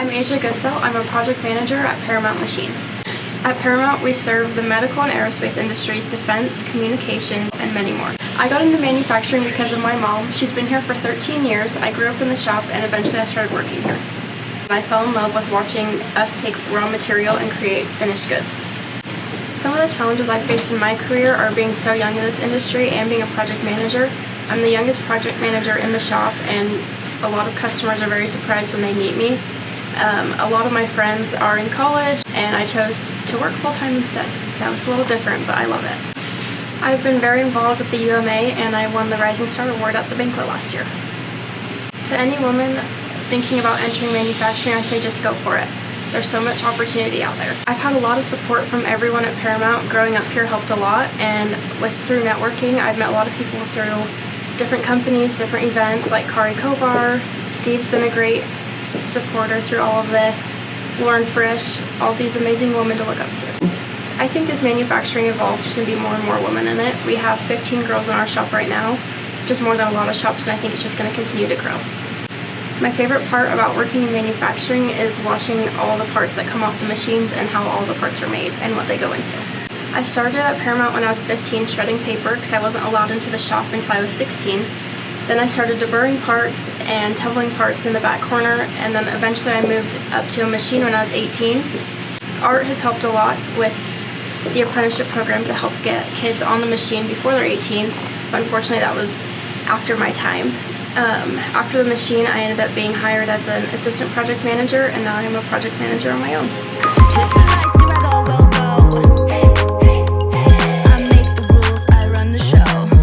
I'm Goodsell. I'm a project manager at Paramount Machine. At Paramount, we serve the medical and aerospace industries, defense, communications, and many more. I got into manufacturing because of my mom. She's been here for 13 years. I grew up in the shop and eventually I started working here. I fell in love with watching us take raw material and create finished goods. Some of the challenges I faced in my career are being so young in this industry and being a project manager. I'm the youngest project manager in the shop, and a lot of customers are very surprised when they meet me. A lot of my friends are in college, and I chose to work full-time instead, so it's a little different, but I love it. I've been very involved with the UMA, and I won the Rising Star Award at the banquet last year. To any woman thinking about entering manufacturing, I say just go for it. There's so much opportunity out there. I've had a lot of support from everyone at Paramount. Growing up here helped a lot, and through networking, I've met a lot of people through different companies, different events like Kari Kovar. Steve's been a great supporter through all of this. Lauren Frisch, all these amazing women to look up to. I think as manufacturing evolves, there's going to be more and more women in it. We have 15 girls in our shop right now, which is more than a lot of shops, and I think it's just going to continue to grow. My favorite part about working in manufacturing is watching all the parts that come off the machines and how all the parts are made and what they go into. I started at Paramount when I was 15 shredding paper because I wasn't allowed into the shop until I was 16. Then I started deburring parts and tumbling parts in the back corner, and then eventually I moved up to a machine when I was 18. Art has helped a lot with the apprenticeship program to help get kids on the machine before they're 18, but unfortunately that was after my time. After the machine, I ended up being hired as an assistant project manager, and now I'm a project manager on my own. Hit the lights, here I go, go, go. I make the rules, I run the show.